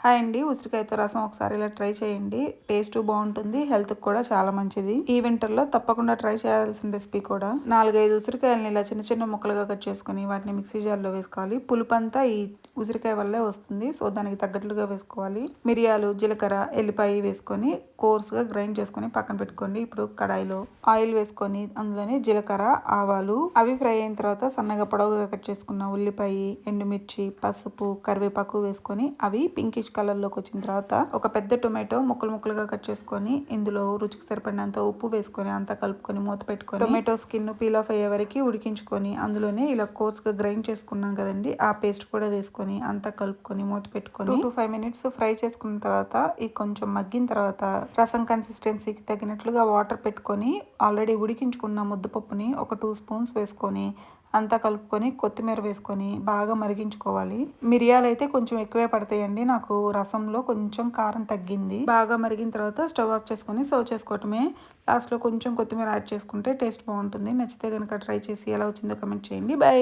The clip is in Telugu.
హాయ్ అండి, ఉసిరికాయతో రసం ఒకసారి ఇలా ట్రై చేయండి. టేస్ట్ బాగుంటుంది, హెల్త్కి కూడా చాలా మంచిది. ఈ వింటర్లో తప్పకుండా ట్రై చేయాల్సిన రెసిపీ కూడా. 4-5 ఉసిరికాయలని ఇలా చిన్న చిన్న ముక్కలుగా కట్ చేసుకుని వాటిని మిక్సీ జార్లో వేసుకోవాలి. పులుపు అంతా ఈ ఉసిరికాయ వల్లే వస్తుంది, సో దానికి తగ్గట్లుగా వేసుకోవాలి. మిరియాలు, జీలకర్ర, ఎల్లిపాయ వేసుకొని కోర్స్గా గ్రైండ్ చేసుకొని పక్కన పెట్టుకోండి. ఇప్పుడు కడాయిలో ఆయిల్ వేసుకొని అందులోనే జీలకర్ర, ఆవాలు అవి ఫ్రై అయిన తర్వాత సన్నగా పొడవుగా కట్ చేసుకున్న ఉల్లిపాయ, ఎండుమిర్చి, పసుపు, కరివేపాకు వేసుకొని అవి పింకిష్ కలర్ లోకి వచ్చిన తర్వాత ఒక పెద్ద టొమాటో ముక్కలు ముక్కలుగా కట్ చేసుకొని ఇందులో రుచికి సరిపడినంత ఉప్పు వేసుకొని అంతా కలుపుకొని మూత పెట్టుకొని టొమాటో స్కిన్ పీల్ ఆఫ్ అయ్యే వరకు ఉడికించుకొని అందులోనే ఇలా కోర్స్గా గ్రైండ్ చేసుకున్నాం కదండి, ఆ పేస్ట్ కూడా వేసుకొని అంతా కలుపుకొని మూత పెట్టుకొని 2-5 మినిట్స్ ఫ్రై చేసుకున్న తర్వాత ఈ కొంచెం మగ్గిన తర్వాత రసం కన్సిస్టెన్సీకి తగినట్లుగా వాటర్ పెట్టుకొని ఆల్రెడీ ఉడికించుకున్న ముద్దపప్పుని ఒక 2 స్పూన్స్ వేసుకొని అంతా కలుపుకొని కొత్తిమీర వేసుకొని బాగా మరిగించుకోవాలి. మిరియాలు అయితే కొంచెం ఎక్కువే పడతాయండి, నాకు రసంలో కొంచెం కారం తగ్గింది. బాగా మరిగిన తర్వాత స్టవ్ ఆఫ్ చేసుకొని సర్వ్ చేసుకోవటమే. లాస్ట్లో కొంచెం కొత్తిమీర యాడ్ చేసుకుంటే టేస్ట్ బాగుంటుంది. నచ్చితే కనుక ట్రై చేసి ఎలా వచ్చిందో కమెంట్ చేయండి. బై.